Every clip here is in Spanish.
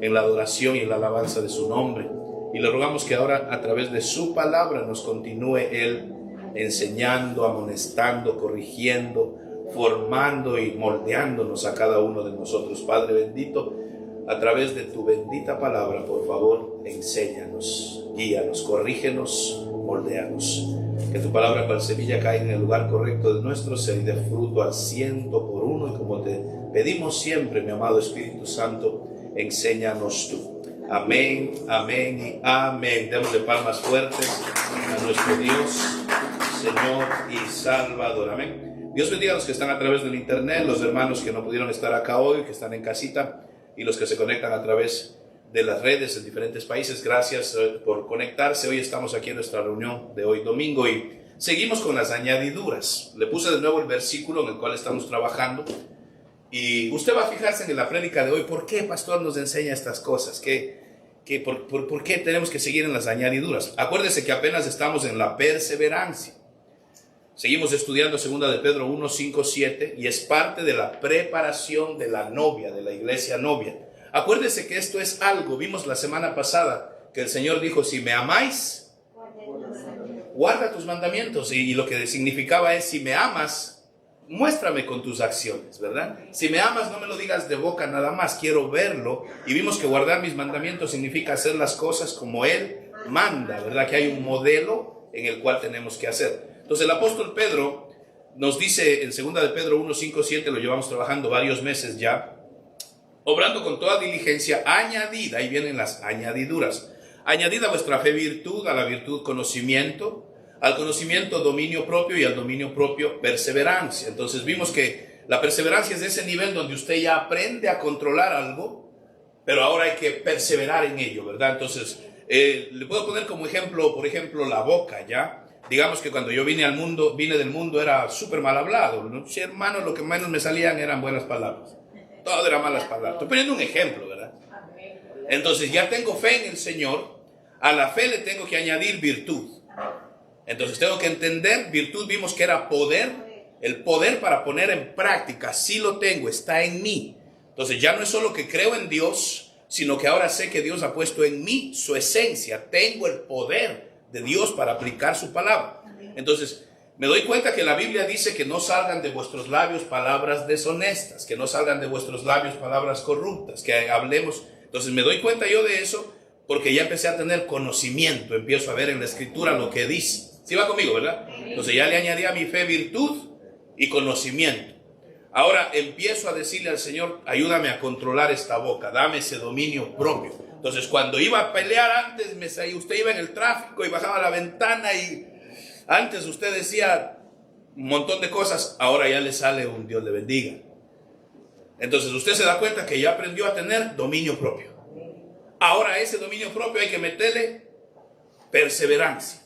en la adoración y en la alabanza de su nombre. Y le rogamos que ahora a través de su palabra nos continúe Él enseñando, amonestando, corrigiendo, formando y moldeándonos a cada uno de nosotros. Padre bendito, a través de tu bendita palabra, por favor, enséñanos, guíanos, corrígenos, moldéanos. Que tu palabra cual semilla caiga en el lugar correcto de nuestro ser y dé fruto al 100%. Y como te pedimos siempre, mi amado Espíritu Santo, enséñanos tú. Amén, amén y amén. Démosle palmas fuertes a nuestro Dios, Señor y Salvador. Amén. Dios bendiga a los que están a través del internet, los hermanos que no pudieron estar acá hoy, que están en casita, y los que se conectan a través de las redes en diferentes países. Gracias por conectarse. Hoy estamos aquí en nuestra reunión de hoy domingo y seguimos con las añadiduras. Le puse de nuevo el versículo en el cual estamos trabajando y usted va a fijarse en la prédica de hoy. ¿Por qué, pastor, nos enseña estas cosas? ¿Por qué tenemos que seguir en las añadiduras? Acuérdese que apenas estamos en la perseverancia. Seguimos estudiando 2 de Pedro 1, 5, 7 y es parte de la preparación de la novia, de la iglesia novia. Acuérdese que esto es algo, vimos la semana pasada que el Señor dijo, si me amáis, guarda tus mandamientos. Y lo que significaba es, si me amas, muéstrame con tus acciones, ¿verdad? Si me amas, no me lo digas de boca nada más, quiero verlo. Y vimos que guardar mis mandamientos significa hacer las cosas como Él manda, ¿verdad? Que hay un modelo en el cual tenemos que hacer. Entonces el apóstol Pedro nos dice en 2 de Pedro 1, 5, 7, lo llevamos trabajando varios meses ya, obrando con toda diligencia, añadida, ahí vienen las añadiduras, añadida a vuestra fe virtud, a la virtud conocimiento, al conocimiento dominio propio y al dominio propio perseverancia. Entonces vimos que la perseverancia es de ese nivel donde usted ya aprende a controlar algo, pero ahora hay que perseverar en ello, ¿verdad? Entonces le puedo poner como ejemplo, por ejemplo, la boca, ¿ya? Digamos que cuando yo vine del mundo era súper mal hablado, ¿no? Sí, hermano, lo que menos me salían eran buenas palabras. Todo era malas palabras. Estoy poniendo un ejemplo, ¿verdad? Entonces ya tengo fe en el Señor. A la fe le tengo que añadir virtud. Entonces tengo que entender, virtud vimos que era poder. El poder para poner en práctica. Sí lo tengo, está en mí. Entonces ya no es solo que creo en Dios, sino que ahora sé que Dios ha puesto en mí su esencia. Tengo el poder de Dios para aplicar su palabra. Entonces me doy cuenta que la Biblia dice que no salgan de vuestros labios palabras deshonestas, que no salgan de vuestros labios palabras corruptas, que hablemos. Entonces me doy cuenta yo de eso porque ya empecé a tener conocimiento, empiezo a ver en la escritura lo que dice. ¿Sí va conmigo, verdad? Entonces ya le añadí a mi fe virtud y conocimiento. Ahora empiezo a decirle al Señor, ayúdame a controlar esta boca, dame ese dominio propio. Entonces cuando iba a pelear antes, usted iba en el tráfico y bajaba la ventana y antes usted decía un montón de cosas, ahora ya le sale un Dios le bendiga. Entonces usted se da cuenta que ya aprendió a tener dominio propio. Ahora a ese dominio propio hay que meterle perseverancia.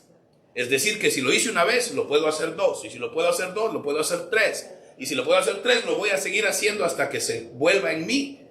Es decir, que si lo hice una vez, lo puedo hacer dos. Y si lo puedo hacer dos, lo puedo hacer tres. Y si lo puedo hacer tres, lo voy a seguir haciendo hasta que se vuelva en mí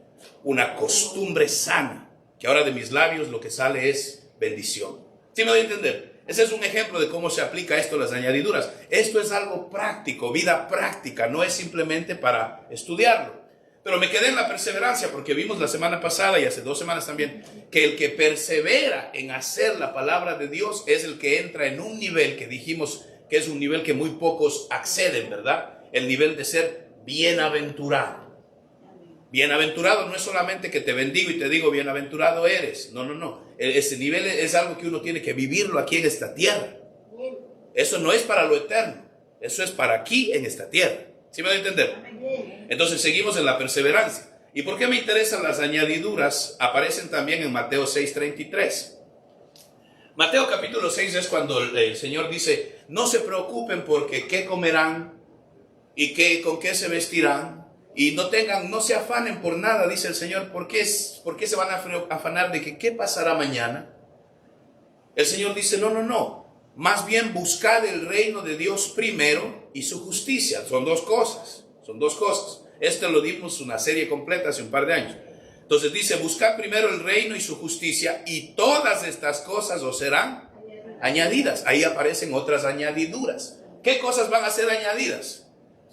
una costumbre sana. Que ahora de mis labios lo que sale es bendición. ¿Sí me doy a entender? Ese es un ejemplo de cómo se aplica esto a las añadiduras. Esto es algo práctico, vida práctica, no es simplemente para estudiarlo. Pero me quedé en la perseverancia porque vimos la semana pasada y hace 2 semanas también que el que persevera en hacer la palabra de Dios es el que entra en un nivel que dijimos que es un nivel que muy pocos acceden, ¿verdad? El nivel de ser bienaventurado. Bienaventurado no es solamente que te bendigo y te digo bienaventurado eres. No. Ese nivel es algo que uno tiene que vivirlo aquí en esta tierra. Eso no es para lo eterno. Eso es para aquí en esta tierra. ¿Sí me doy a entender? Entonces seguimos en la perseverancia. ¿Y por qué me interesan las añadiduras? Aparecen también en Mateo 6:33. Mateo capítulo 6 es cuando el Señor dice, no se preocupen porque qué comerán y con qué se vestirán. Y no se afanen por nada, dice el Señor. ¿Por qué se van a afanar de que qué pasará mañana? El Señor dice, no. Más bien buscad el reino de Dios primero y su justicia. Son dos cosas. Esto lo dimos una serie completa hace un par de años. Entonces dice, buscad primero el reino y su justicia y todas estas cosas os serán añadidas. Ahí aparecen otras añadiduras. ¿Qué cosas van a ser añadidas?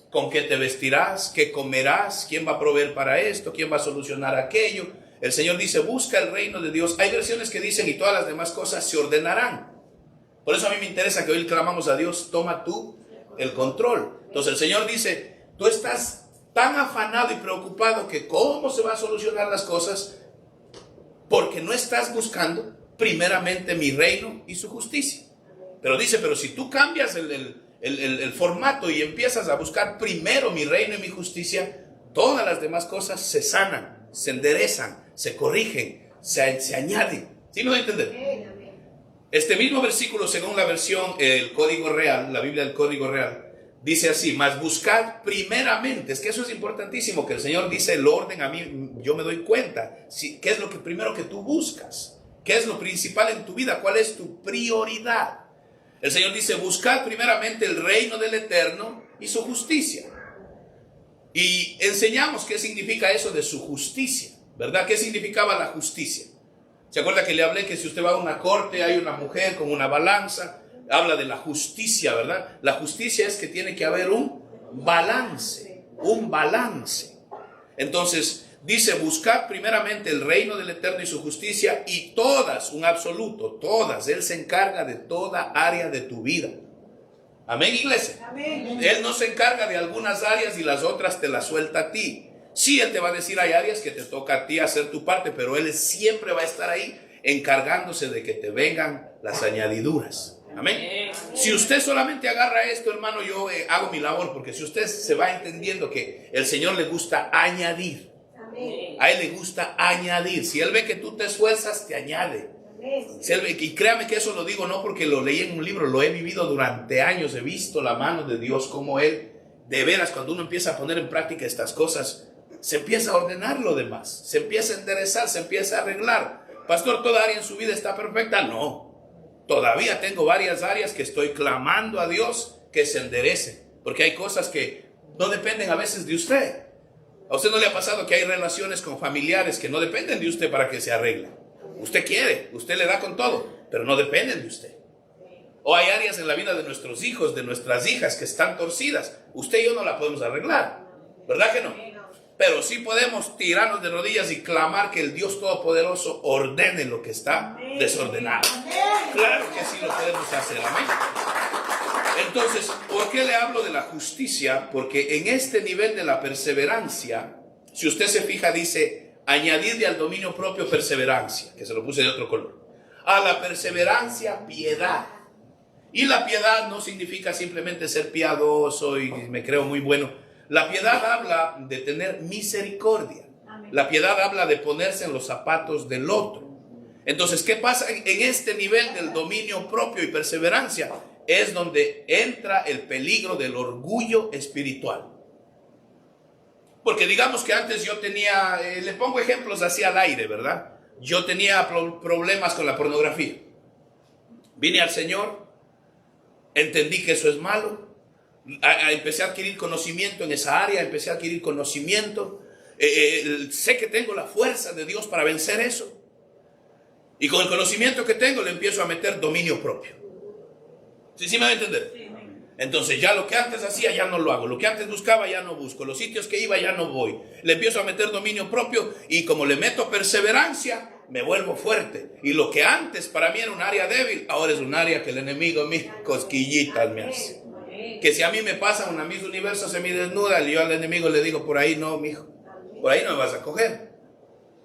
¿Con qué te vestirás? ¿Qué comerás? ¿Quién va a proveer para esto? ¿Quién va a solucionar aquello? El Señor dice, busca el reino de Dios. Hay versiones que dicen, y todas las demás cosas se ordenarán. Por eso a mí me interesa que hoy clamamos a Dios, toma tú el control. Entonces el Señor dice, tú estás tan afanado y preocupado que cómo se van a solucionar las cosas, porque no estás buscando primeramente mi reino y su justicia. Pero dice, pero si tú cambias el formato y empiezas a buscar primero mi reino y mi justicia, todas las demás cosas se sanan, se enderezan, se corrigen, se añaden. ¿Sí me voy a entender? Este mismo versículo, según la versión, el Código Real, la Biblia del Código Real, dice así, mas buscad primeramente. Es que eso es importantísimo, que el Señor dice el orden. A mí, yo me doy cuenta, ¿qué es lo que primero que tú buscas? ¿Qué es lo principal en tu vida? ¿Cuál es tu prioridad? El Señor dice, buscad primeramente el reino del Eterno y su justicia. Y enseñamos qué significa eso de su justicia, ¿verdad? ¿Qué significaba la justicia? ¿Se acuerda que le hablé que si usted va a una corte, hay una mujer con una balanza? Habla de la justicia, ¿verdad? La justicia es que tiene que haber un balance, un balance. Entonces, dice, buscad primeramente el reino del Eterno y su justicia, y todas, un absoluto, todas. Él se encarga de toda área de tu vida. Amén, iglesia. Amén. Él no se encarga de algunas áreas y las otras te las suelta a ti. Sí, Él te va a decir, hay áreas que te toca a ti hacer tu parte, pero Él siempre va a estar ahí encargándose de que te vengan las añadiduras. Amén. Si usted solamente agarra esto, hermano, yo hago mi labor, porque si usted se va entendiendo que el Señor le gusta añadir, a Él le gusta añadir. Si Él ve que tú te esfuerzas, te añade. Si Él ve, y créame que eso lo digo no porque lo leí en un libro, lo he vivido durante años, he visto la mano de Dios, como Él, de veras, cuando uno empieza a poner en práctica estas cosas, se empieza a ordenar lo demás, se empieza a enderezar, se empieza a arreglar. Pastor, ¿toda área en su vida está perfecta? No, todavía tengo varias áreas que estoy clamando a Dios que se enderecen, porque hay cosas que no dependen a veces de usted. ¿A usted no le ha pasado que hay relaciones con familiares que no dependen de usted para que se arreglen? Usted quiere, usted le da con todo, pero no dependen de usted. O hay áreas en la vida de nuestros hijos, de nuestras hijas que están torcidas. Usted y yo no la podemos arreglar, ¿verdad que no? Pero sí podemos tirarnos de rodillas y clamar que el Dios Todopoderoso ordene lo que está desordenado. Claro que sí lo podemos hacer, amén. Entonces, ¿por qué le hablo de la justicia? Porque en este nivel de la perseverancia, si usted se fija, dice, añadirle al dominio propio perseverancia, que se lo puse de otro color. A la perseverancia, piedad. Y la piedad no significa simplemente ser piadoso y me creo muy bueno. La piedad habla de tener misericordia. La piedad habla de ponerse en los zapatos del otro. Entonces, ¿qué pasa en este nivel del dominio propio y perseverancia? Es donde entra el peligro del orgullo espiritual. Porque digamos que antes yo tenía, le pongo ejemplos así al aire, ¿verdad? Yo tenía problemas con la pornografía. Vine al Señor, entendí que eso es malo. Empecé a adquirir conocimiento en esa área, empecé a adquirir conocimiento. Sé que tengo la fuerza de Dios para vencer eso. Y con el conocimiento que tengo le empiezo a meter dominio propio. ¿Sí me va a entender? Sí. Entonces ya lo que antes hacía ya no lo hago. Lo que antes buscaba ya no busco. Los sitios que iba ya no voy. Le empiezo a meter dominio propio y como le meto perseverancia, me vuelvo fuerte. Y lo que antes para mí era un área débil, ahora es un área que el enemigo mis cosquillitas me hace. Que si a mí me pasa una Miss Universo semidesnuda, yo al enemigo le digo, por ahí no, mijo. Por ahí no me vas a coger.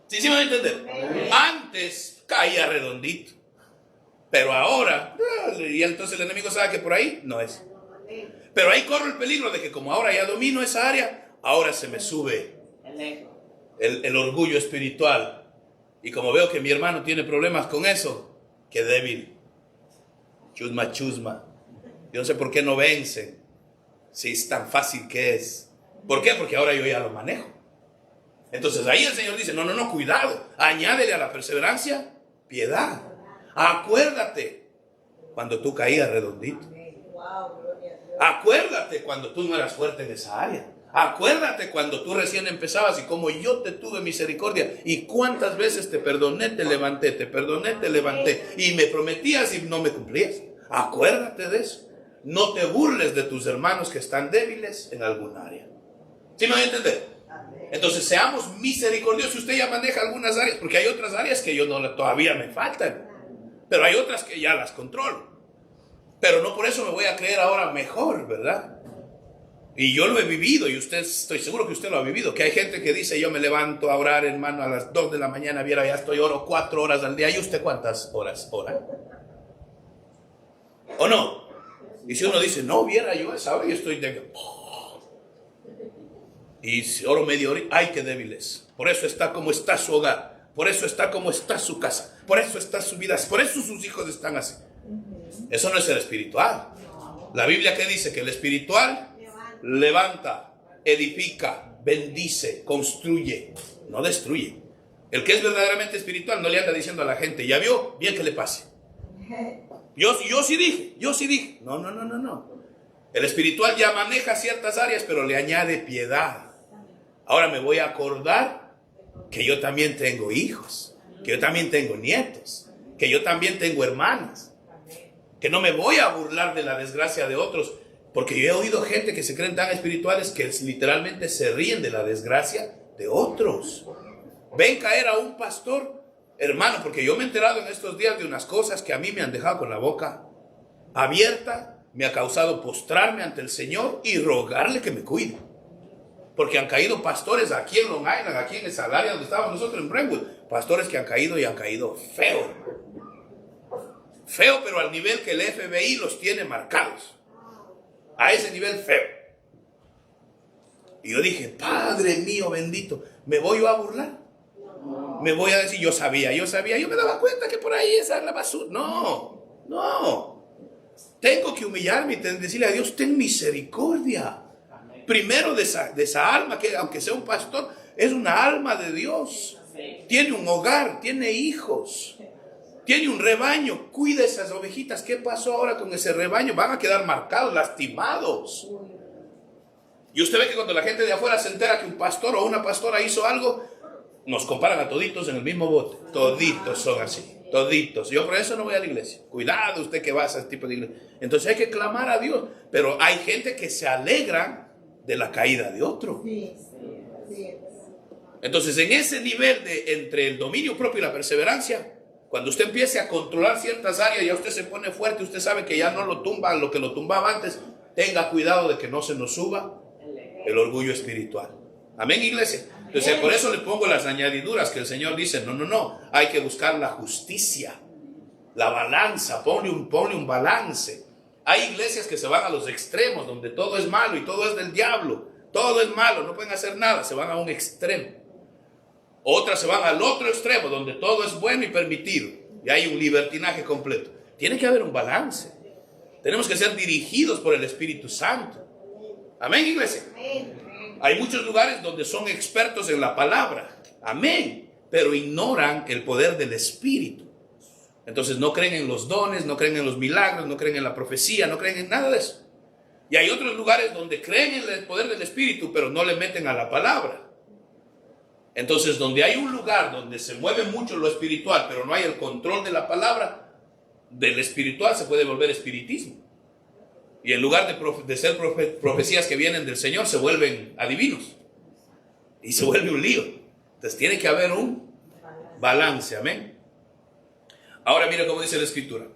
¿Sí me va a entender? Antes caía redondito. Pero ahora, y entonces el enemigo sabe que por ahí no es. Pero ahí corro el peligro de que como ahora ya domino esa área, ahora se me sube el orgullo espiritual. Y como veo que mi hermano tiene problemas con eso, qué débil. Chusma, chusma. Yo no sé por qué no vencen, si es tan fácil que es. ¿Por qué? Porque ahora yo ya lo manejo. Entonces ahí el Señor dice, no, cuidado. Añádele a la perseverancia piedad. Acuérdate cuando tú caías redondito. Acuérdate cuando tú no eras fuerte en esa área. Acuérdate cuando tú recién empezabas y como yo te tuve misericordia y cuántas veces te perdoné, te levanté, te perdoné, te levanté y me prometías y no me cumplías. Acuérdate de eso. No te burles de tus hermanos que están débiles en algún área. ¿Sí me voy a entender? Entonces seamos misericordiosos. Usted ya maneja algunas áreas, porque hay otras áreas que yo no, todavía me faltan, pero hay otras que ya las controlo. Pero no por eso me voy a creer ahora mejor, ¿verdad? Y yo lo he vivido, y usted, estoy seguro que usted lo ha vivido, que hay gente que dice: yo me levanto a orar, hermano, a las 2 de la mañana, viera, ya estoy, oro 4 horas al día. ¿Y usted cuántas horas ora? ¿O no? Y si uno dice: no, viera, yo a esa hora yo estoy de... Y si oro media hora, ¡ay, qué débil es! Por eso está como está su hogar, por eso está como está su casa, por eso está su vida, por eso sus hijos están así. Eso no es el espiritual. La Biblia, ¿qué dice? Que el espiritual levanta, edifica, bendice, construye, no destruye. El que es verdaderamente espiritual no le anda diciendo a la gente: ya vio, bien que le pase. Yo sí dije. No. El espiritual ya maneja ciertas áreas, pero le añade piedad. Ahora me voy a acordar que yo también tengo hijos, que yo también tengo nietos, que yo también tengo hermanas, que no me voy a burlar de la desgracia de otros, porque yo he oído gente que se creen tan espirituales que literalmente se ríen de la desgracia de otros. Ven caer a un pastor, hermano, porque yo me he enterado en estos días de unas cosas que a mí me han dejado con la boca abierta, me ha causado postrarme ante el Señor y rogarle que me cuide. Porque han caído pastores aquí en Long Island, aquí en esa área donde estábamos nosotros en Brentwood, pastores que han caído, y han caído feo. Feo, pero al nivel que el FBI los tiene marcados. A ese nivel feo. Y yo dije: Padre mío bendito, ¿me voy yo a burlar? Me voy a decir: yo sabía, yo me daba cuenta que por ahí esa es la basura. No. Tengo que humillarme y decirle a Dios: ten misericordia. Primero de esa alma, que aunque sea un pastor, es una alma de Dios. Tiene un hogar, tiene hijos, tiene un rebaño. Cuida esas ovejitas. ¿Qué pasó ahora con ese rebaño? Van a quedar marcados, lastimados. Y usted ve que cuando la gente de afuera se entera que un pastor o una pastora hizo algo, nos comparan a toditos en el mismo bote. Toditos son así, toditos. Yo por eso no voy a la iglesia. Cuidado usted que va a ese tipo de iglesia. Entonces hay que clamar a Dios. Pero hay gente que se alegra de la caída de otro. Entonces, en ese nivel de entre el dominio propio y la perseverancia, cuando usted empiece a controlar ciertas áreas, ya usted se pone fuerte, usted sabe que ya no lo tumban lo que lo tumbaba antes. Tenga cuidado de que no se nos suba el orgullo espiritual. Amén, iglesia. Entonces, por eso le pongo las añadiduras que el Señor dice: no, hay que buscar la justicia, la balanza, pone un balance. Hay iglesias que se van a los extremos, donde todo es malo y todo es del diablo. Todo es malo, no pueden hacer nada, se van a un extremo. Otras se van al otro extremo, donde todo es bueno y permitido. Y hay un libertinaje completo. Tiene que haber un balance. Tenemos que ser dirigidos por el Espíritu Santo. Amén, iglesia. Hay muchos lugares donde son expertos en la palabra. Amén. Pero ignoran el poder del Espíritu. Entonces no creen en los dones, no creen en los milagros, no creen en la profecía, no creen en nada de eso. Y hay otros lugares donde creen en el poder del Espíritu, pero no le meten a la palabra. Entonces, donde hay un lugar donde se mueve mucho lo espiritual, pero no hay el control de la palabra, del espiritual se puede volver espiritismo. Y en lugar de ser profecías que vienen del Señor, se vuelven adivinos. Y se vuelve un lío. Entonces tiene que haber un balance, amén. Ahora mira cómo dice la Escritura.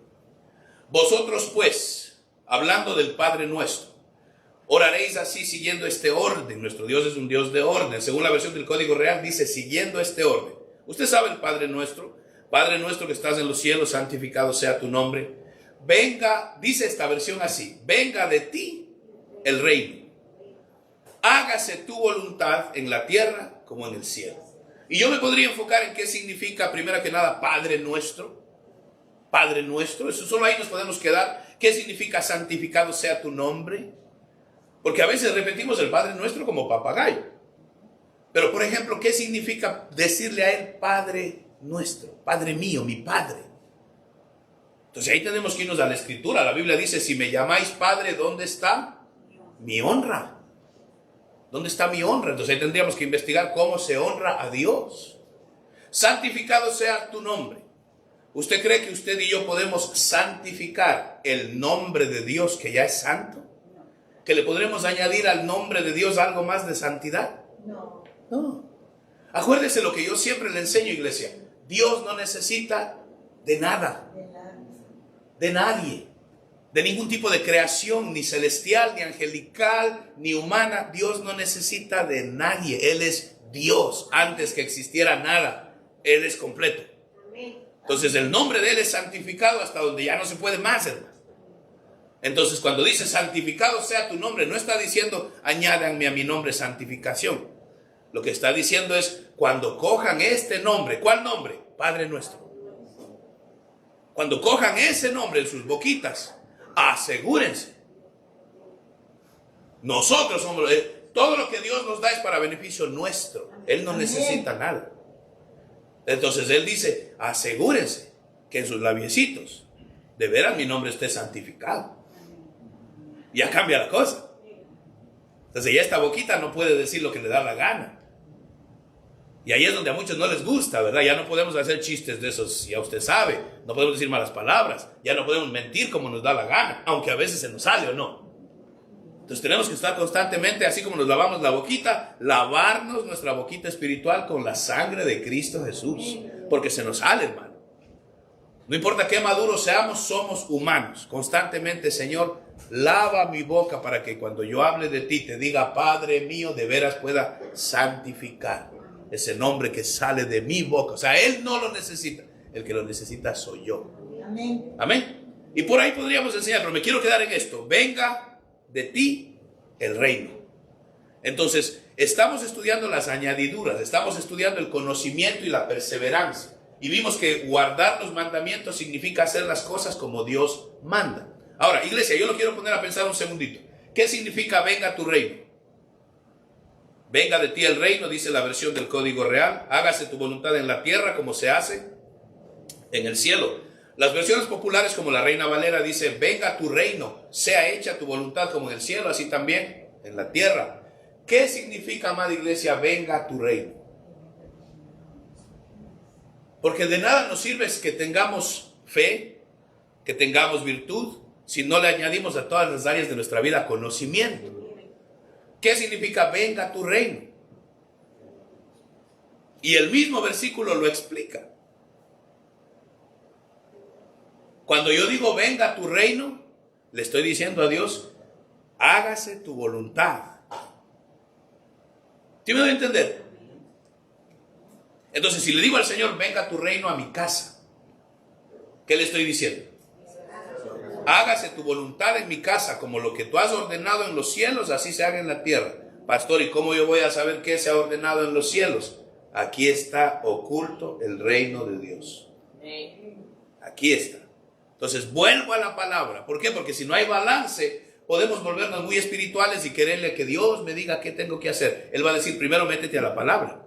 Vosotros pues, hablando del Padre nuestro, oraréis así siguiendo este orden. Nuestro Dios es un Dios de orden. Según la versión del Código Real dice siguiendo este orden. Usted sabe el Padre nuestro que estás en los cielos, santificado sea tu nombre. Venga, dice esta versión así: venga de ti el reino. Hágase tu voluntad en la tierra como en el cielo. Y yo me podría enfocar en qué significa, primero que nada, Padre nuestro. Padre nuestro, eso solo ahí nos podemos quedar. ¿Qué significa santificado sea tu nombre? Porque a veces repetimos el Padre nuestro como papagayo. Pero por ejemplo, ¿qué significa decirle a Él Padre nuestro? Padre mío, mi Padre. Entonces ahí tenemos que irnos a la Escritura. La Biblia dice: si me llamáis Padre, ¿dónde está mi honra? ¿Dónde está mi honra? Entonces ahí tendríamos que investigar cómo se honra a Dios. Santificado sea tu nombre. ¿Usted cree que usted y yo podemos santificar el nombre de Dios que ya es santo? ¿Que le podremos añadir al nombre de Dios algo más de santidad? No. Acuérdese lo que yo siempre le enseño, iglesia. Dios no necesita de nada, de nadie, de ningún tipo de creación, ni celestial, ni angelical, ni humana. Dios no necesita de nadie. Él es Dios antes que existiera nada. Él es completo. Entonces el nombre de Él es santificado hasta donde ya no se puede más, hermano. Entonces cuando dice santificado sea tu nombre, no está diciendo añádanme a mi nombre santificación. Lo que está diciendo es cuando cojan este nombre. ¿Cuál nombre? Padre nuestro. Cuando cojan ese nombre en sus boquitas, asegúrense. Nosotros somos, todo lo que Dios nos da es para beneficio nuestro. Él no necesita nada. Entonces Él dice, asegúrense que en sus labiecitos, de veras mi nombre esté santificado. Ya cambia la cosa. Entonces ya esta boquita no puede decir lo que le da la gana. Y ahí es donde a muchos no les gusta, ¿verdad? Ya no podemos hacer chistes de esos, ya usted sabe. No podemos decir malas palabras. Ya no podemos mentir como nos da la gana, aunque a veces se nos sale o no. Entonces tenemos que estar constantemente, así como nos lavamos la boquita, lavarnos nuestra boquita espiritual con la sangre de Cristo Jesús. Porque se nos sale, hermano. No importa qué maduros seamos, somos humanos. Constantemente, Señor, lava mi boca para que cuando yo hable de ti te diga, Padre mío, de veras pueda santificar ese nombre que sale de mi boca. O sea, Él no lo necesita. El que lo necesita soy yo. Amén. Amén. Y por ahí podríamos enseñar, pero me quiero quedar en esto. Venga de ti el reino. Entonces, estamos estudiando las añadiduras, estamos estudiando el conocimiento y la perseverancia. Y vimos que guardar los mandamientos significa hacer las cosas como Dios manda. Ahora, iglesia, yo lo quiero poner a pensar un segundito. ¿Qué significa venga tu reino? Venga de ti el reino, dice la versión del Código Real. Hágase tu voluntad en la tierra como se hace en el cielo. Las versiones populares como la Reina Valera dice, venga tu reino, sea hecha tu voluntad como en el cielo, así también en la tierra. ¿Qué significa, amada iglesia, venga tu reino? Porque de nada nos sirve que tengamos fe, que tengamos virtud, si no le añadimos a todas las áreas de nuestra vida conocimiento. ¿Qué significa venga tu reino? Y el mismo versículo lo explica. Cuando yo digo venga tu reino, le estoy diciendo a Dios, hágase tu voluntad. ¿Sí me doy a entender? Entonces, si le digo al Señor, venga tu reino a mi casa, ¿qué le estoy diciendo? Hágase tu voluntad en mi casa, como lo que tú has ordenado en los cielos, así se haga en la tierra. Pastor, ¿y cómo yo voy a saber qué se ha ordenado en los cielos? Aquí está oculto el reino de Dios. Aquí está. Entonces vuelvo a la palabra. ¿Por qué? Porque si no hay balance, podemos volvernos muy espirituales y quererle que Dios me diga qué tengo que hacer. Él va a decir, primero métete a la palabra.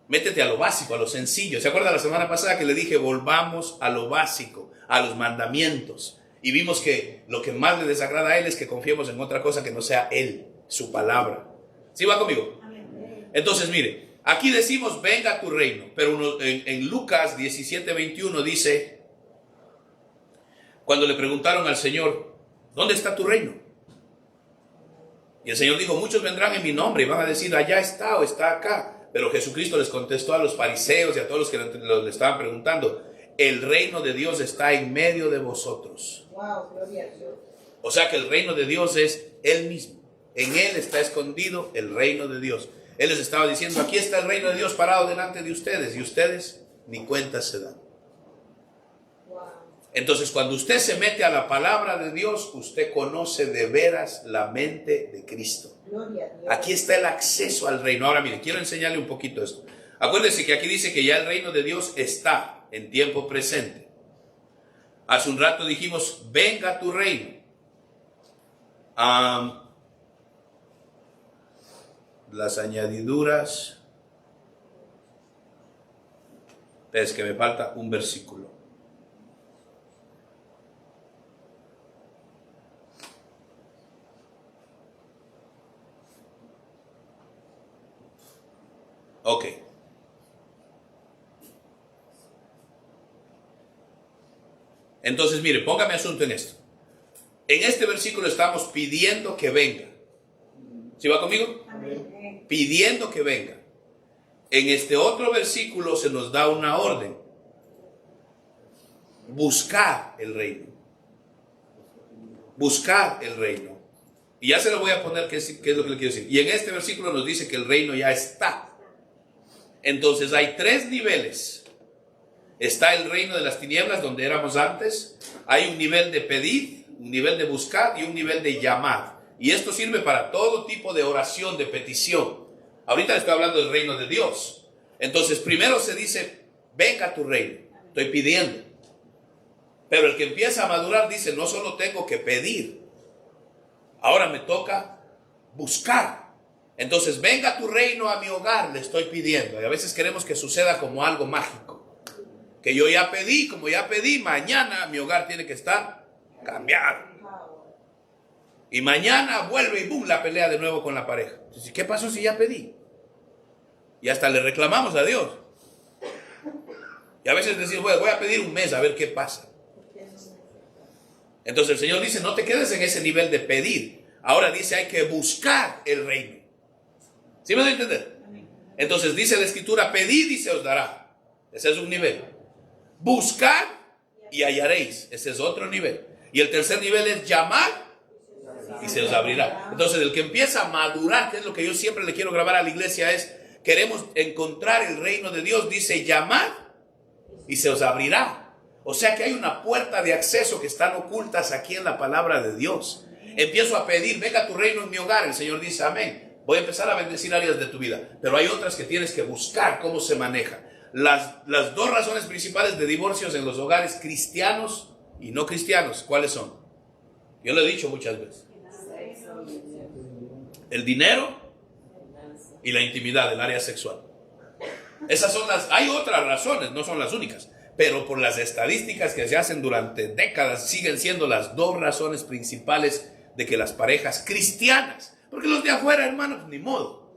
Métete a lo básico, a lo sencillo. ¿Se acuerda la semana pasada que le dije, volvamos a lo básico, a los mandamientos? Y vimos que lo que más le desagrada a Él es que confiemos en otra cosa que no sea Él, su palabra. ¿Sí va conmigo? Entonces, mire, aquí decimos, venga tu reino. Pero en Lucas 17:21 dice, cuando le preguntaron al Señor, ¿dónde está tu reino? Y el Señor dijo, muchos vendrán en mi nombre y van a decir, allá está o está acá. Pero Jesucristo les contestó a los fariseos y a todos los que le estaban preguntando, el reino de Dios está en medio de vosotros. Wow, gloria a Dios. O sea que el reino de Dios es Él mismo. En Él está escondido el reino de Dios. Él les estaba diciendo, aquí está el reino de Dios parado delante de ustedes y ustedes ni cuenta se dan. Entonces, cuando usted se mete a la palabra de Dios, usted conoce de veras la mente de Cristo. Aquí está el acceso al reino. Ahora, mire, quiero enseñarle un poquito esto. Acuérdese que aquí dice que ya el reino de Dios está en tiempo presente. Hace un rato dijimos, venga tu reino. Las añadiduras. Es que me falta un versículo. Ok. Entonces, mire, póngame asunto en esto. En este versículo estamos pidiendo que venga. ¿Sí va conmigo? Amén. Pidiendo que venga. En este otro versículo se nos da una orden. Buscar el reino. Buscar el reino. Y ya se lo voy a poner qué es lo que le quiero decir. Y en este versículo nos dice que el reino ya está. Entonces hay tres niveles. Está el reino de las tinieblas, donde éramos antes. Hay un nivel de pedir, un nivel de buscar y un nivel de llamar. Y esto sirve para todo tipo de oración, de petición. Ahorita le estoy hablando del reino de Dios. Entonces primero se dice, venga tu reino. Estoy pidiendo. Pero el que empieza a madurar dice, no solo tengo que pedir. Ahora me toca buscar. Entonces, venga tu reino a mi hogar, le estoy pidiendo. Y a veces queremos que suceda como algo mágico. Que yo ya pedí, como ya pedí, mañana mi hogar tiene que estar cambiado. Y mañana vuelve y boom, la pelea de nuevo con la pareja. Entonces, ¿qué pasó si ya pedí? Y hasta le reclamamos a Dios. Y a veces decimos, voy a pedir un mes a ver qué pasa. Entonces el Señor dice, no te quedes en ese nivel de pedir. Ahora dice, hay que buscar el reino. ¿Sí me doy a entender? Entonces dice la Escritura, pedid y se os dará. Ese es un nivel. Buscar y hallaréis. Ese es otro nivel. Y el tercer nivel es llamar y se os abrirá. Entonces el que empieza a madurar, que es lo que yo siempre le quiero grabar a la iglesia, es, queremos encontrar el reino de Dios, dice, llamad y se os abrirá. O sea que hay una puerta de acceso que están ocultas aquí en la palabra de Dios. Empiezo a pedir, venga tu reino en mi hogar. El Señor dice, amén. Voy a empezar a bendecir áreas de tu vida. Pero hay otras que tienes que buscar cómo se maneja. Las dos razones principales de divorcios en los hogares cristianos y no cristianos, ¿cuáles son? Yo lo he dicho muchas veces. El dinero y la intimidad, el área sexual. Esas son hay otras razones, no son las únicas. Pero por las estadísticas que se hacen durante décadas, siguen siendo las dos razones principales de que las parejas cristianas, porque los de afuera, hermanos, ni modo,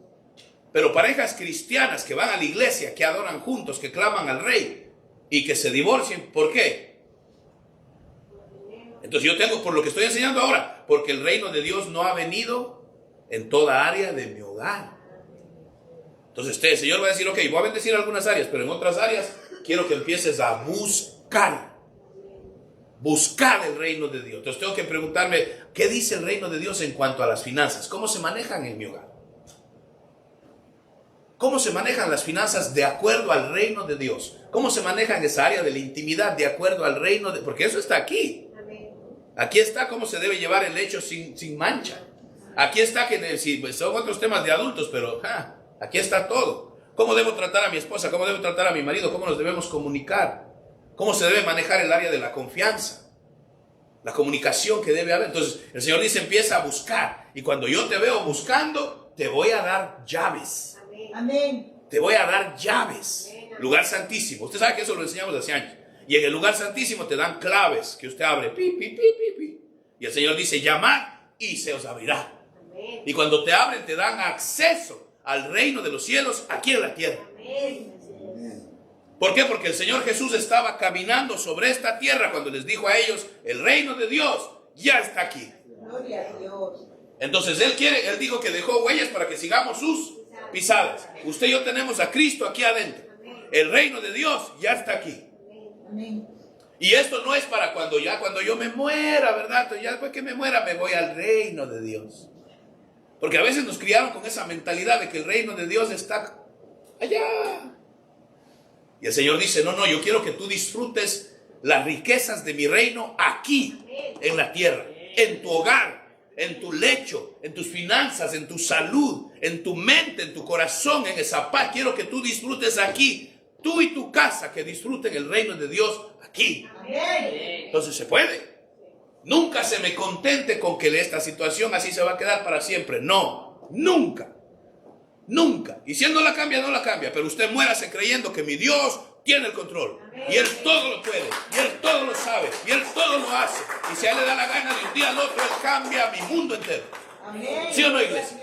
pero parejas cristianas que van a la iglesia, que adoran juntos, que claman al Rey y que se divorcien, ¿por qué? Entonces yo tengo, por lo que estoy enseñando ahora, porque el reino de Dios no ha venido en toda área de mi hogar. Entonces el Señor va a decir, ok, voy a bendecir algunas áreas, pero en otras áreas quiero que empieces a buscar el reino de Dios. Entonces tengo que preguntarme, ¿qué dice el reino de Dios en cuanto a las finanzas? ¿Cómo se manejan en mi hogar? ¿Cómo se manejan las finanzas de acuerdo al reino de Dios? ¿Cómo se maneja en esa área de la intimidad de acuerdo al reino de Dios? Porque eso está aquí. Aquí está cómo se debe llevar el hecho sin mancha. Aquí está que son otros temas de adultos, pero aquí está todo. ¿Cómo debo tratar a mi esposa? ¿Cómo debo tratar a mi marido? ¿Cómo nos debemos comunicar? ¿Cómo se debe manejar el área de la confianza? La comunicación que debe haber. Entonces el Señor dice, empieza a buscar. Y cuando yo te veo buscando, te voy a dar llaves. Amén. Te voy a dar llaves. Amén. Lugar santísimo. Usted sabe que eso lo enseñamos hace años. Y en el lugar santísimo te dan claves que usted abre. Pi, pi, pi, pi, pi. Y el Señor dice, llamad y se os abrirá. Amén. Y cuando te abren, te dan acceso al reino de los cielos aquí en la tierra. Amén. ¿Por qué? Porque el Señor Jesús estaba caminando sobre esta tierra cuando les dijo a ellos, el reino de Dios ya está aquí. Gloria a Dios. Entonces Él dijo que dejó huellas para que sigamos sus pisadas. Usted y yo tenemos a Cristo aquí adentro. El reino de Dios ya está aquí. Amén. Y esto no es para cuando yo me muera, ¿verdad? Ya después que me muera me voy al reino de Dios. Porque a veces nos criaron con esa mentalidad de que el reino de Dios está allá. Y el Señor dice, no, yo quiero que tú disfrutes las riquezas de mi reino aquí, en la tierra, en tu hogar, en tu lecho, en tus finanzas, en tu salud, en tu mente, en tu corazón, en esa paz. Quiero que tú disfrutes aquí, tú y tu casa, que disfruten el reino de Dios aquí. Entonces se puede. Nunca se me contente con que esta situación así se va a quedar para siempre. No, nunca. Nunca. Y si Él no la cambia, no la cambia. Pero usted muérase creyendo que mi Dios tiene el control. Y Él todo lo puede. Y Él todo lo sabe. Y Él todo lo hace. Y si a Él le da la gana de un día al otro, Él cambia mi mundo entero. ¿Sí o no, iglesia?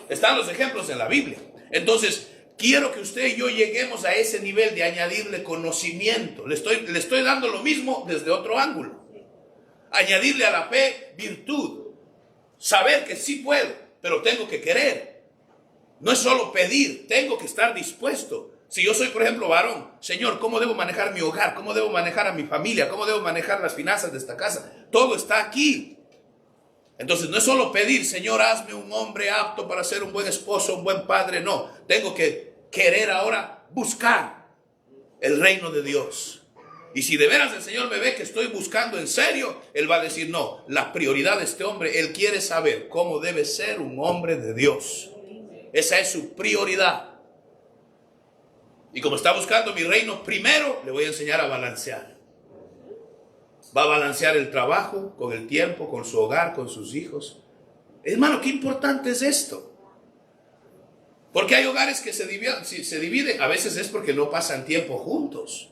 Están los ejemplos en la Biblia. Entonces, quiero que usted y yo lleguemos a ese nivel de añadirle conocimiento. Le estoy dando lo mismo desde otro ángulo. Añadirle a la fe virtud. Saber que sí puedo, pero tengo que querer. No es solo pedir, tengo que estar dispuesto. Si yo soy, por ejemplo, varón, Señor, ¿cómo debo manejar mi hogar? ¿Cómo debo manejar a mi familia? ¿Cómo debo manejar las finanzas de esta casa? Todo está aquí. Entonces no es solo pedir, Señor, hazme un hombre apto para ser un buen esposo, un buen padre. No, tengo que querer ahora buscar el reino de Dios. Y si de veras el Señor me ve que estoy buscando en serio, Él va a decir, no, la prioridad de este hombre, Él quiere saber cómo debe ser un hombre de Dios. Esa es su prioridad. Y como está buscando mi reino, primero le voy a enseñar a balancear. Va a balancear el trabajo con el tiempo, con su hogar, con sus hijos. Hermano, qué importante es esto. Porque hay hogares que se dividen. A veces es porque no pasan tiempo juntos.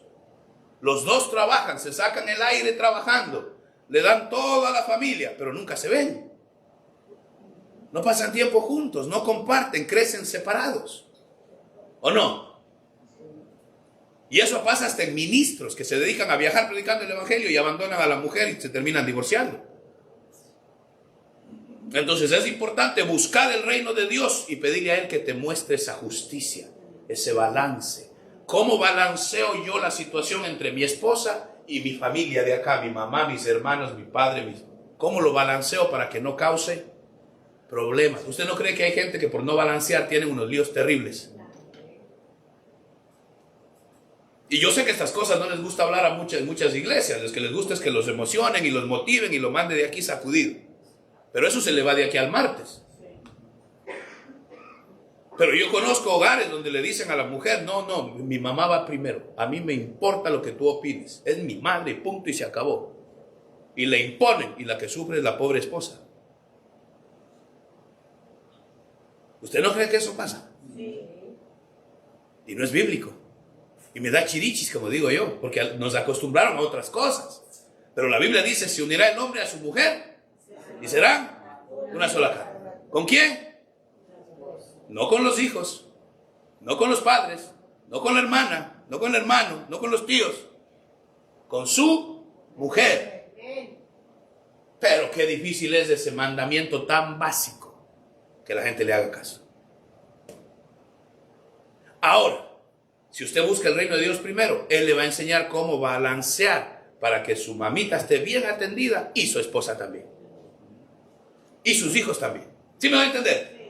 Los dos trabajan, se sacan el aire trabajando. Le dan todo a la familia, pero nunca se ven. No pasan tiempo juntos, no comparten, crecen separados. ¿O no? Y eso pasa hasta en ministros que se dedican a viajar predicando el evangelio y abandonan a la mujer y se terminan divorciando. Entonces es importante buscar el reino de Dios y pedirle a Él que te muestre esa justicia, ese balance. ¿Cómo balanceo yo la situación entre mi esposa y mi familia de acá? Mi mamá, mis hermanos, mi padre. ¿Cómo lo balanceo para que no cause problemas? ¿Usted no cree que hay gente que por no balancear tiene unos líos terribles? Y yo sé que estas cosas no les gusta hablar a muchas iglesias. Los que les gusta es que los emocionen y los motiven y lo manden de aquí sacudido. Pero eso se le va de aquí al martes. Pero yo conozco hogares donde le dicen a la mujer, no, mi mamá va primero. A mí me importa lo que tú opines. Es mi madre, punto, y se acabó. Y le imponen, y la que sufre es la pobre esposa. ¿Usted no cree que eso pasa? Sí. Y no es bíblico. Y me da chirichis, como digo yo, porque nos acostumbraron a otras cosas. Pero la Biblia dice, se unirá el hombre a su mujer y serán una sola carne. ¿Con quién? No con los hijos, no con los padres, no con la hermana, no con el hermano, no con los tíos. Con su mujer. Pero qué difícil es ese mandamiento tan básico que la gente le haga caso. Ahora, si usted busca el reino de Dios primero, Él le va a enseñar cómo balancear para que su mamita esté bien atendida y su esposa también. Y sus hijos también. ¿Sí me va a entender?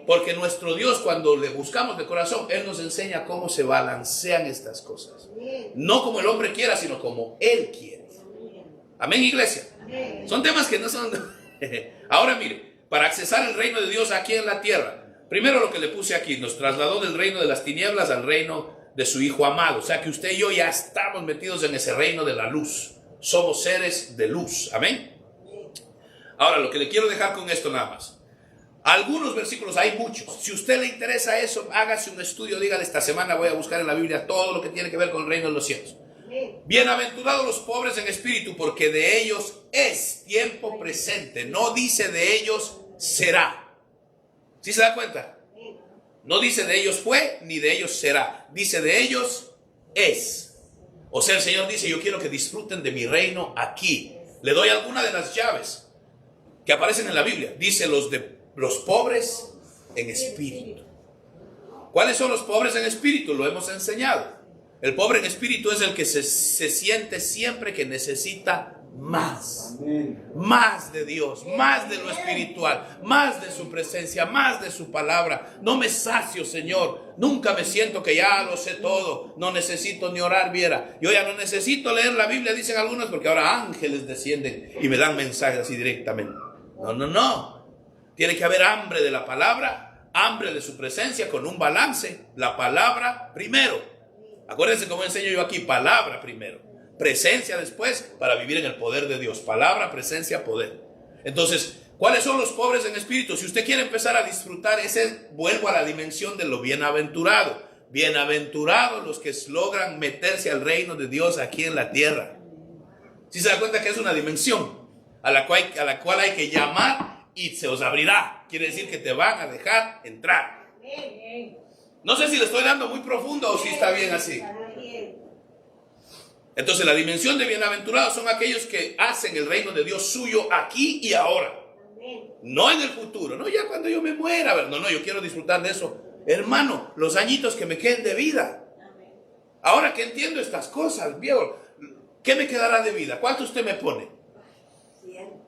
Porque nuestro Dios, cuando le buscamos de corazón, Él nos enseña cómo se balancean estas cosas. No como el hombre quiera, sino como Él quiere. Amén, iglesia. Son temas que no son... Ahora mire, para accesar el reino de Dios aquí en la tierra, primero lo que le puse aquí, nos trasladó del reino de las tinieblas al reino de su Hijo amado. O sea que usted y yo ya estamos metidos en ese reino de la luz. Somos seres de luz. Amén. Ahora lo que le quiero dejar con esto nada más. Algunos versículos, hay muchos. Si a usted le interesa eso, hágase un estudio. Dígale, esta semana voy a buscar en la Biblia todo lo que tiene que ver con el reino de los cielos. Bienaventurados los pobres en espíritu, porque de ellos es tiempo presente. No dice de ellos será. ¿Sí se da cuenta? No dice de ellos fue, ni de ellos será. Dice de ellos es. O sea, el Señor dice, yo quiero que disfruten de mi reino aquí. Le doy alguna de las llaves que aparecen en la Biblia. Dice los pobres en espíritu. ¿Cuáles son los pobres en espíritu? Lo hemos enseñado. El pobre en espíritu es el que se siente siempre que necesita más. Más de Dios, más de lo espiritual, más de su presencia, más de su palabra. No me sacio, Señor. Nunca me siento que ya lo sé todo. No necesito ni orar, viera. Yo ya no necesito leer la Biblia, dicen algunos, porque ahora ángeles descienden y me dan mensajes así directamente. No. Tiene que haber hambre de la palabra, hambre de su presencia con un balance. La palabra primero. Acuérdense cómo enseño yo aquí, palabra primero, presencia después, para vivir en el poder de Dios. Palabra, presencia, poder. Entonces, ¿cuáles son los pobres en espíritu? Si usted quiere empezar a disfrutar, vuelvo a la dimensión de lo bienaventurado. Bienaventurados los que logran meterse al reino de Dios aquí en la tierra. ¿Sí se da cuenta que es una dimensión a la cual hay que llamar y se os abrirá? Quiere decir que te van a dejar entrar. No sé si le estoy dando muy profundo o si está bien así. Entonces la dimensión de bienaventurados son aquellos que hacen el reino de Dios suyo aquí y ahora. No en el futuro, no ya cuando yo me muera. No, yo quiero disfrutar de eso. Hermano, los añitos que me queden de vida. Ahora que entiendo estas cosas, viejo, ¿qué me quedará de vida? ¿Cuánto usted me pone? 100.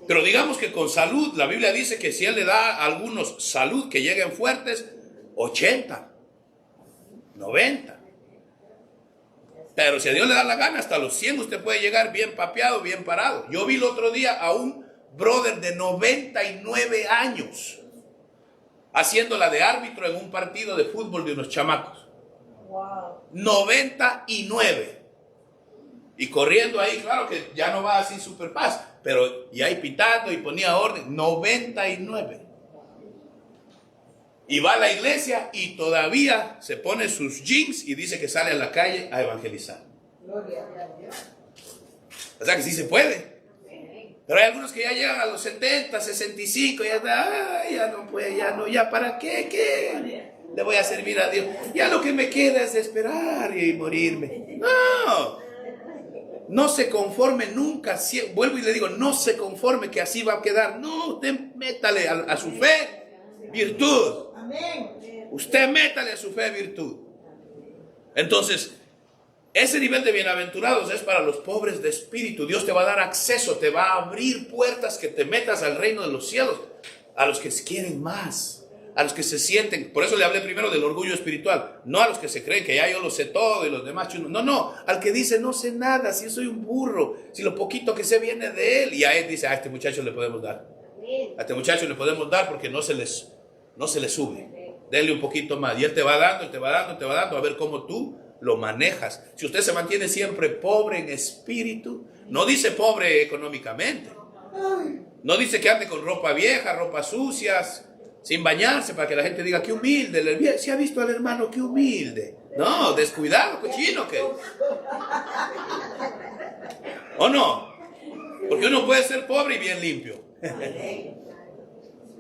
Pero digamos que con salud, la Biblia dice que si Él le da a algunos salud que lleguen fuertes, 80, 90. Pero si a Dios le da la gana, hasta los 100 usted puede llegar bien papeado, bien parado. Yo vi el otro día a un brother de 99 años haciendo la de árbitro en un partido de fútbol de unos chamacos. Wow. 99. Y corriendo ahí, claro que ya no va así super paz, pero y ahí pitando y ponía orden. 99. Y va a la iglesia y todavía se pone sus jeans y dice que sale a la calle a evangelizar. Gloria a Dios. O sea que sí se puede. Pero hay algunos que ya llegan a los 70, 65, ya no puede, ya para qué le voy a servir a Dios. Ya lo que me queda es esperar y morirme. No se conforme nunca, vuelvo y le digo, no se conforme que así va a quedar. No, usted métale a su fe virtud. Amén. Usted métale a su fe virtud. Entonces, ese nivel de bienaventurados es para los pobres de espíritu. Dios te va a dar acceso, te va a abrir puertas que te metas al reino de los cielos. A los que quieren más, a los que se sienten. Por eso le hablé primero del orgullo espiritual. No a los que se creen que ya yo lo sé todo y los demás chunos. No, al que dice no sé nada, si yo soy un burro, si lo poquito que sé viene de él. Y a él dice, a este muchacho le podemos dar. A este muchacho le podemos dar porque no se le sube. Denle un poquito más. Y él te va dando, te va dando, te va dando, a ver cómo tú lo manejas. Si usted se mantiene siempre pobre en espíritu, no dice pobre económicamente. No dice que ande con ropa vieja, ropas sucias, sin bañarse, para que la gente diga, qué humilde. ¿Se ha visto al hermano, qué humilde? No, descuidado, cochino, ¿qué? ¿O no? Porque uno puede ser pobre y bien limpio.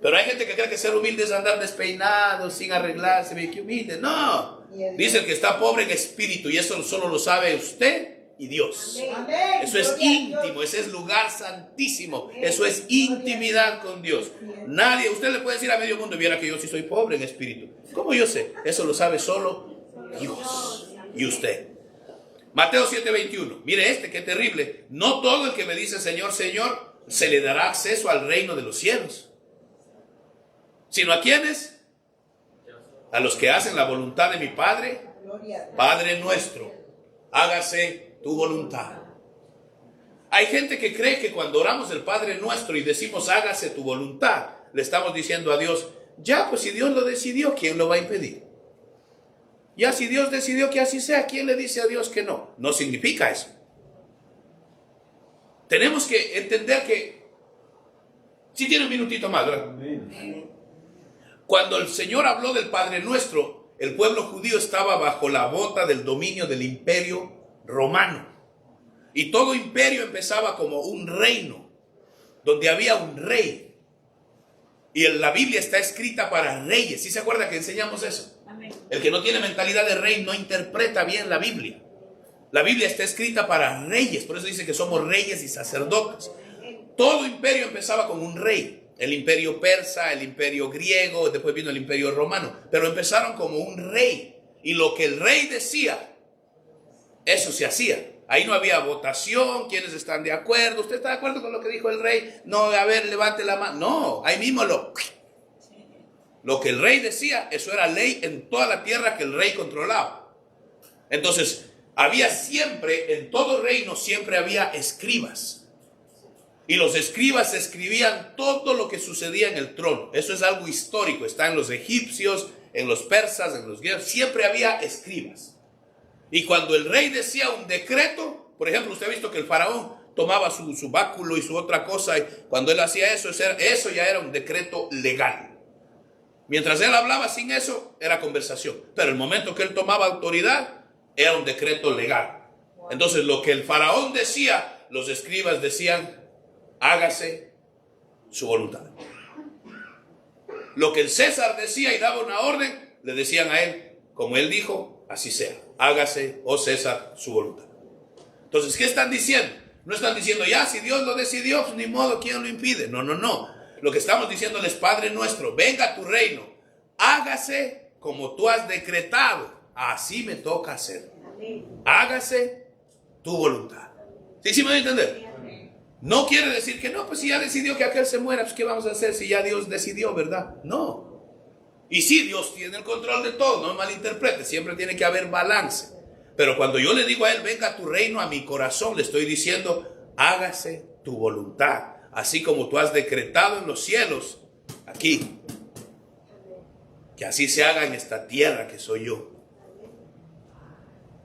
Pero hay gente que cree que ser humilde es andar despeinado, sin arreglarse, qué humilde. No. Dice el que está pobre en espíritu, y eso solo lo sabe usted y Dios. Amén. Eso es íntimo, ese es lugar santísimo. Eso es intimidad con Dios. Nadie, usted le puede decir a medio mundo, viera que yo sí soy pobre en espíritu. ¿Cómo yo sé? Eso lo sabe solo Dios y usted. Mateo 7:21. Mire qué terrible. No todo el que me dice Señor, Señor, se le dará acceso al reino de los cielos. ¿Sino a quiénes? A los que hacen la voluntad de mi Padre. Padre nuestro, hágase tu voluntad. Hay gente que cree que cuando oramos el Padre nuestro y decimos hágase tu voluntad, le estamos diciendo a Dios, ya pues si Dios lo decidió, ¿quién lo va a impedir? Ya si Dios decidió que así sea, ¿quién le dice a Dios que no? No significa eso. Tenemos que entender que, si tiene un minutito más, ¿verdad? Cuando el Señor habló del Padre Nuestro, el pueblo judío estaba bajo la bota del dominio del imperio romano. Y todo imperio empezaba como un reino, donde había un rey. Y la Biblia está escrita para reyes. ¿Sí se acuerda que enseñamos eso? Amén. El que no tiene mentalidad de rey no interpreta bien la Biblia. La Biblia está escrita para reyes, por eso dice que somos reyes y sacerdotes. Todo imperio empezaba con un rey. El imperio persa, el imperio griego, después vino el imperio romano. Pero empezaron como un rey. Y lo que el rey decía, eso se hacía. Ahí no había votación, ¿quiénes están de acuerdo? ¿Usted está de acuerdo con lo que dijo el rey? No, a ver, levante la mano. No, ahí mismo lo que el rey decía, eso era ley en toda la tierra que el rey controlaba. Entonces, había siempre, en todo reino, siempre había escribas. Y los escribas escribían todo lo que sucedía en el trono. Eso es algo histórico. Está en los egipcios, en los persas, en los griegos. Siempre había escribas. Y cuando el rey decía un decreto, por ejemplo, usted ha visto que el faraón tomaba su báculo y su otra cosa. Y cuando él hacía eso, eso ya era un decreto legal. Mientras él hablaba sin eso, era conversación. Pero el momento que él tomaba autoridad, era un decreto legal. Entonces, lo que el faraón decía, los escribas decían, hágase su voluntad. Lo que el César decía y daba una orden, le decían a él, como él dijo, así sea. Hágase, oh César, su voluntad. Entonces, ¿qué están diciendo? No están diciendo, ya, si Dios lo decidió, pues ni modo, ¿quién lo impide? No, no, no. Lo que estamos diciéndoles, Padre nuestro, venga tu reino, hágase como tú has decretado, así me toca hacer. Hágase tu voluntad. ¿Sí me voy a entender? No quiere decir que no, pues si ya decidió que aquel se muera, pues ¿qué vamos a hacer si ya Dios decidió, verdad? No. Y sí, Dios tiene el control de todo, no me malinterprete, siempre tiene que haber balance. Pero cuando yo le digo a Él, venga tu reino a mi corazón, le estoy diciendo, hágase tu voluntad, así como tú has decretado en los cielos, aquí. Que así se haga en esta tierra que soy yo.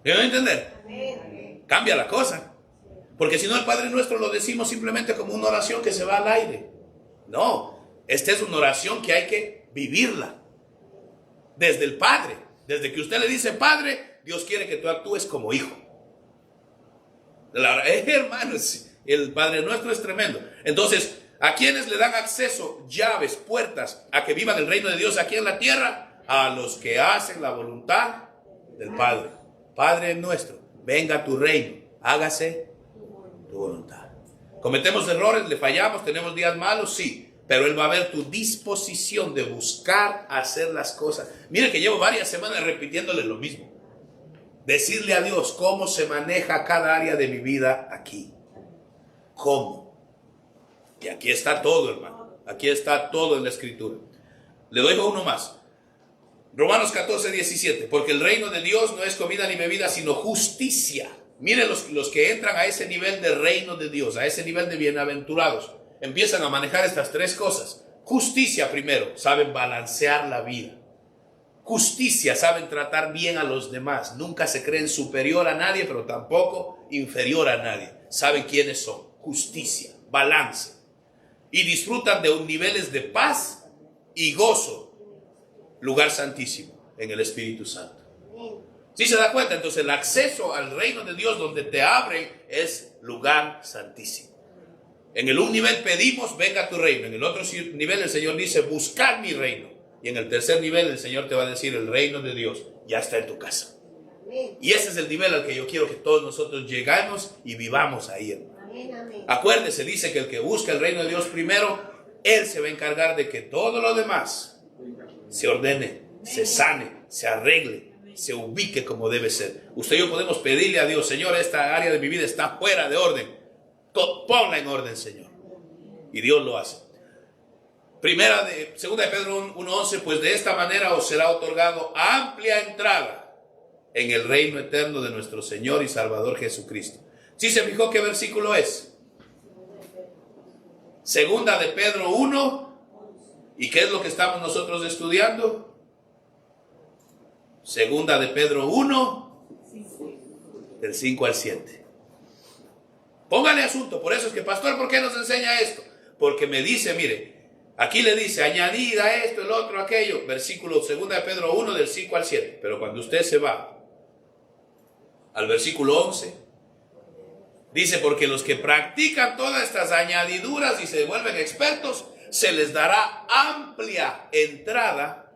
¿Me van a entender? Cambia la cosa. Porque si no, el Padre Nuestro lo decimos simplemente como una oración que se va al aire. No, esta es una oración que hay que vivirla. Desde el Padre. Desde que usted le dice Padre, Dios quiere que tú actúes como hijo. Hermanos, el Padre Nuestro es tremendo. Entonces, ¿a quienes le dan acceso, llaves, puertas, a que vivan el reino de Dios aquí en la tierra? A los que hacen la voluntad del Padre. Padre nuestro, venga tu reino, hágase tu voluntad. Cometemos errores, le fallamos, tenemos días malos, sí, pero Él va a ver tu disposición de buscar hacer las cosas. Mire que llevo varias semanas repitiéndole lo mismo. Decirle a Dios cómo se maneja cada área de mi vida aquí. ¿Cómo? Y aquí está todo, hermano. Aquí está todo en la Escritura. Le doy uno más. Romanos 14, 17. Porque el reino de Dios no es comida ni bebida, sino justicia. Miren los que entran a ese nivel de reino de Dios, a ese nivel de bienaventurados, empiezan a manejar estas tres cosas. Justicia primero, saben balancear la vida. Justicia, saben tratar bien a los demás. Nunca se creen superior a nadie, pero tampoco inferior a nadie. Saben quiénes son. Justicia, balance. Y disfrutan de niveles de paz y gozo. Lugar santísimo en el Espíritu Santo. ¿Sí se da cuenta? Entonces el acceso al reino de Dios donde te abren es lugar santísimo. En el un nivel pedimos, venga tu reino. En el otro nivel el Señor dice, buscar mi reino. Y en el tercer nivel el Señor te va a decir, el reino de Dios ya está en tu casa. Y ese es el nivel al que yo quiero que todos nosotros lleguemos y vivamos ahí, hermano. Acuérdese, dice que el que busca el reino de Dios primero, Él se va a encargar de que todo lo demás se ordene, se sane, se arregle, se ubique como debe ser. Usted y yo podemos pedirle a Dios, Señor, esta área de mi vida está fuera de orden. Ponla en orden, Señor. Y Dios lo hace. Segunda de Pedro 1:11, pues de esta manera os será otorgado amplia entrada en el reino eterno de nuestro Señor y Salvador Jesucristo. ¿Sí se fijó qué versículo es? Segunda de Pedro 1. ¿Y qué es lo que estamos nosotros estudiando? Segunda de Pedro 1, del 5 al 7. Póngale asunto. Por eso es que, pastor, ¿por qué nos enseña esto? Porque me dice, mire, aquí le dice, añadida esto, el otro, aquello. Versículo segunda de Pedro 1, del 5 al 7. Pero cuando usted se va al versículo 11, dice, porque los que practican todas estas añadiduras y se vuelven expertos, se les dará amplia entrada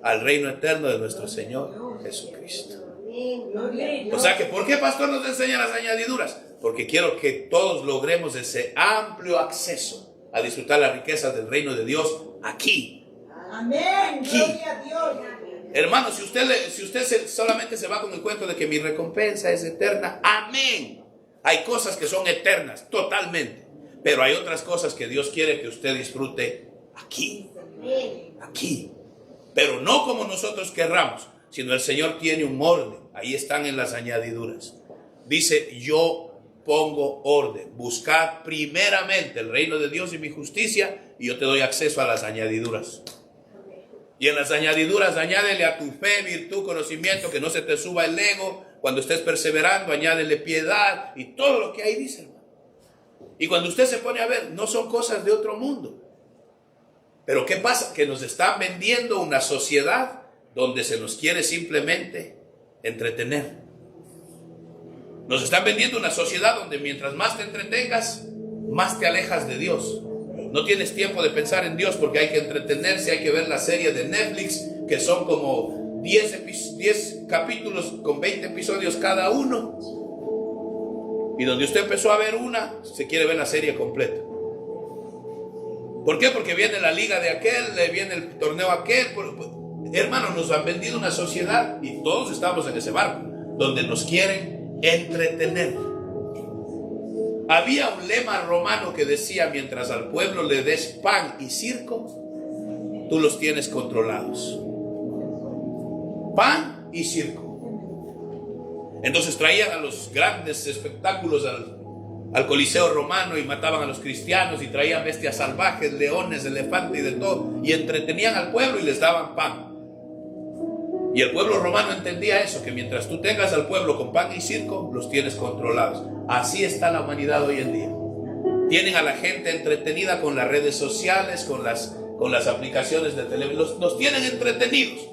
al reino eterno de nuestro Señor Jesucristo. O sea que, ¿por qué, pastor, nos enseña las añadiduras? Porque quiero que todos logremos ese amplio acceso a disfrutar las riquezas del reino de Dios aquí. Amén. Aquí. Gloria a Dios. Hermano, si usted solamente se va con el cuento de que mi recompensa es eterna, amén. Hay cosas que son eternas, totalmente. Pero hay otras cosas que Dios quiere que usted disfrute aquí. Aquí. Pero no como nosotros querramos, sino el Señor tiene un orden. Ahí están en las añadiduras. Dice, yo pongo orden. Buscad primeramente el reino de Dios y mi justicia, y yo te doy acceso a las añadiduras. Y en las añadiduras añádele a tu fe, virtud, conocimiento, que no se te suba el ego. Cuando estés perseverando, añádele piedad y todo lo que ahí dice, hermano. Y cuando usted se pone a ver, no son cosas de otro mundo. Pero ¿qué pasa? Que nos están vendiendo una sociedad donde se nos quiere simplemente entretener. Nos están vendiendo una sociedad donde mientras más te entretengas, más te alejas de Dios. No tienes tiempo de pensar en Dios porque hay que entretenerse, hay que ver la serie de Netflix, que son como 10 capítulos con 20 episodios cada uno. Y donde usted empezó a ver una, se quiere ver la serie completa. ¿Por qué? Porque viene la liga de aquel, viene el torneo aquel. Hermanos, nos han vendido una sociedad y todos estamos en ese barco, donde nos quieren entretener. Había un lema romano que decía: mientras al pueblo le des pan y circo, tú los tienes controlados. Pan y circo. Entonces traían a los grandes espectáculos al Coliseo romano y mataban a los cristianos y traían bestias salvajes, leones, elefantes y de todo, y entretenían al pueblo y les daban pan. Y el pueblo romano entendía eso, que mientras tú tengas al pueblo con pan y circo, los tienes controlados. Así está la humanidad hoy en día. Tienen a la gente entretenida con las redes sociales, con las aplicaciones de televisión. Nos tienen entretenidos.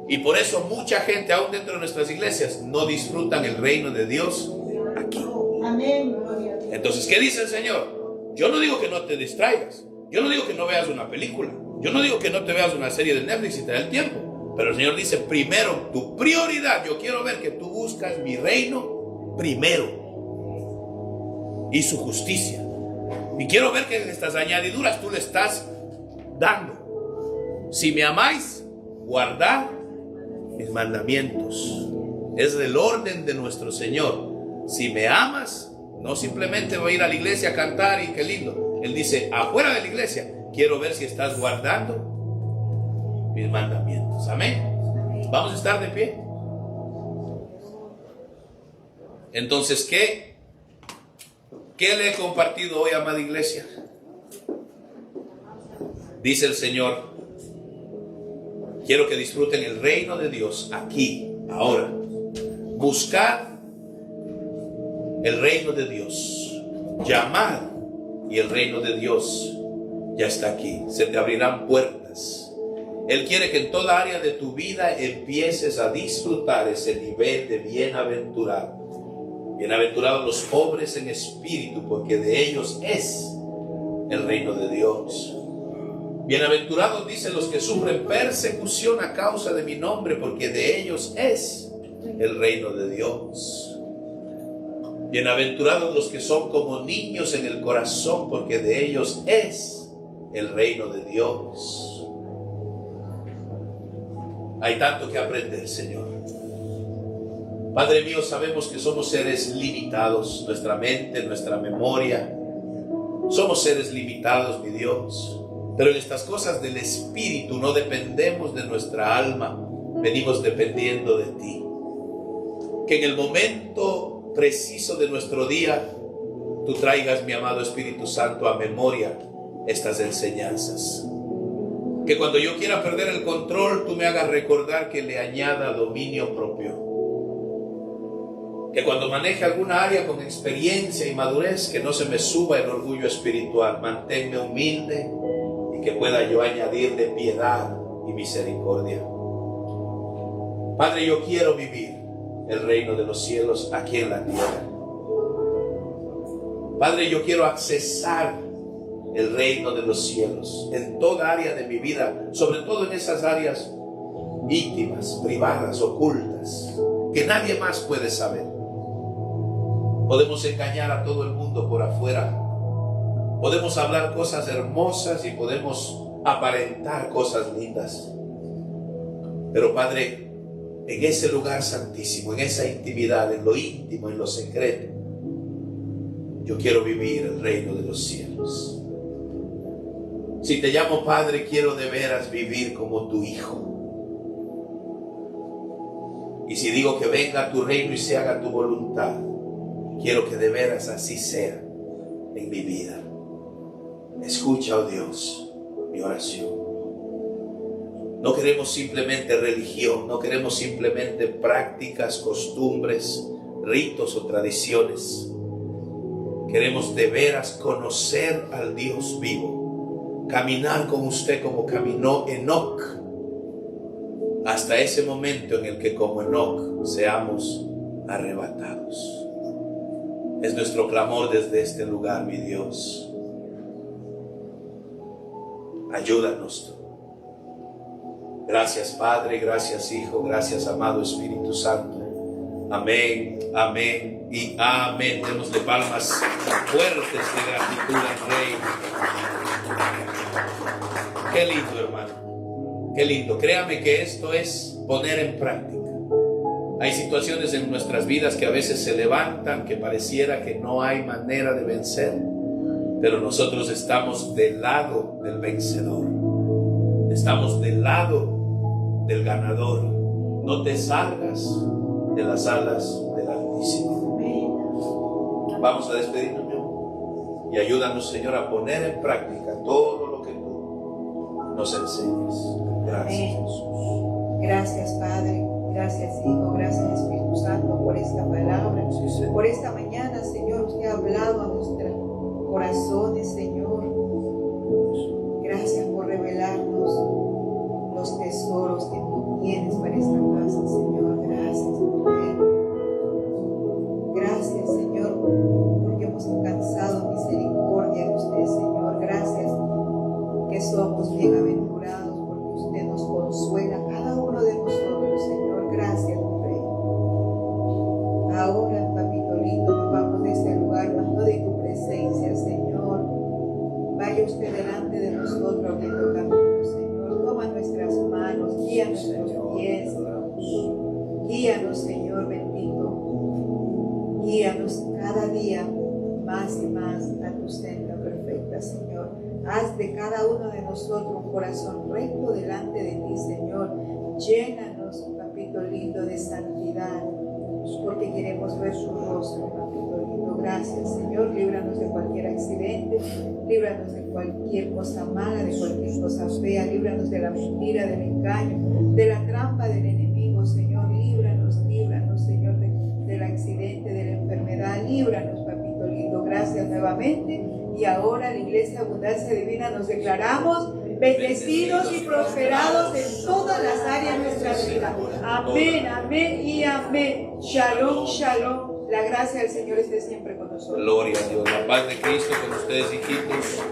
Y por eso mucha gente, aún dentro de nuestras iglesias, no disfrutan el reino de Dios aquí. Amén. Entonces, ¿qué dice el Señor? Yo no digo que no te distraigas. Yo no digo que no veas una película. Yo no digo que no te veas una serie de Netflix y te da el tiempo. Pero el Señor dice: primero, tu prioridad. Yo quiero ver que tú buscas mi reino primero y su justicia. Y quiero ver que estas añadiduras tú le estás dando. Si me amáis, guardad mis mandamientos. Es el orden de nuestro Señor. Si me amas, no simplemente voy a ir a la iglesia a cantar y qué lindo. Él dice: afuera de la iglesia, quiero ver si estás guardando mis mandamientos. Amén. Vamos a estar de pie. Entonces, ¿qué le he compartido hoy, amada iglesia? Dice el Señor: quiero que disfruten el reino de Dios aquí, ahora. Buscad el reino de Dios. Llamad y el reino de Dios ya está aquí. Se te abrirán puertas. Él quiere que en toda área de tu vida empieces a disfrutar ese nivel de bienaventurado. Bienaventurados los pobres en espíritu, porque de ellos es el reino de Dios. Bienaventurados, dice, los que sufren persecución a causa de mi nombre, porque de ellos es el reino de Dios. Bienaventurados los que son como niños en el corazón, porque de ellos es el reino de Dios. Hay tanto que aprender, Señor. Padre mío, sabemos que somos seres limitados, nuestra mente, nuestra memoria. Somos seres limitados, mi Dios. Pero en estas cosas del Espíritu no dependemos de nuestra alma, venimos dependiendo de ti. Que en el momento preciso de nuestro día, tú traigas, mi amado Espíritu Santo, a memoria estas enseñanzas. Que cuando yo quiera perder el control, tú me hagas recordar que le añada dominio propio. Que cuando maneje alguna área con experiencia y madurez, que no se me suba el orgullo espiritual. Manténme humilde y que pueda yo añadirle piedad y misericordia. Padre, yo quiero vivir el reino de los cielos aquí en la tierra. Padre, yo quiero accesar el reino de los cielos en toda área de mi vida, sobre todo en esas áreas íntimas, privadas, ocultas, que nadie más puede saber. Podemos engañar a todo el mundo por afuera, podemos hablar cosas hermosas y podemos aparentar cosas lindas, pero Padre, en ese lugar santísimo, en esa intimidad, en lo íntimo, en lo secreto, yo quiero vivir el reino de los cielos. Si te llamo Padre, quiero de veras vivir como tu Hijo. Y si digo que venga a tu reino y se haga tu voluntad, quiero que de veras así sea en mi vida. Escucha, oh Dios, mi oración. No queremos simplemente religión, no queremos simplemente prácticas, costumbres, ritos o tradiciones. Queremos de veras conocer al Dios vivo. Caminar con usted como caminó Enoc, hasta ese momento en el que como Enoc seamos arrebatados. Es nuestro clamor desde este lugar, mi Dios. Ayúdanos. Gracias Padre, gracias Hijo, gracias amado Espíritu Santo. Amén, amén y amén. Démosle palmas fuertes de gratitud al Rey. Qué lindo, hermano. Qué lindo. Créame que esto es poner en práctica. Hay situaciones en nuestras vidas que a veces se levantan, que pareciera que no hay manera de vencer, pero nosotros estamos del lado del vencedor. Estamos del lado del ganador. No te salgas de las alas del Altísimo. Vamos a despedirnos, mi amor. Y ayúdanos, Señor, a poner en práctica todo lo que tú nos enseñas. Gracias, Jesús. Gracias, Padre. Gracias, Hijo. Gracias, Espíritu Santo, por esta palabra. Sí, por esta mañana, Señor, usted ha hablado a nuestros corazones, Señor. Gracias por revelarnos los tesoros que tú tienes para esta casa, Señor. Gracias, Padre. Gracias, Señor, porque hemos alcanzado misericordia de usted, Señor. Gracias que somos bienaventurados porque usted nos consuela, cada uno de nosotros, Señor. Gracias, Rey. Ahora, papito lindo, nos vamos de este lugar, mas no de tu presencia, Señor. Vaya usted delante de nosotros abriendo camino, Señor. Toma nuestras manos, guía nuestros pies. Guíanos, Señor bendito. Guíanos cada día más y más a tu senda perfecta, Señor. Haz de cada uno de nosotros un corazón recto delante de ti, Señor. Llénanos, papito lindo, de santidad, porque queremos ver tu rostro, papito lindo. Gracias, Señor. Líbranos de cualquier accidente, líbranos de cualquier cosa mala, de cualquier cosa fea, líbranos de la mentira, del engaño, de la trampa del enemigo, Señor. Líbranos, Señor, del accidente, de la enfermedad. Líbranos, papito lindo. Gracias nuevamente. Y ahora, la Iglesia Abundancia Divina, nos declaramos bendecidos y prosperados en todas las áreas de nuestra vida. Amén, amén y amén. Shalom, shalom. La gracia del Señor esté siempre con nosotros. Gloria a Dios. La paz de Cristo con ustedes, hijitos.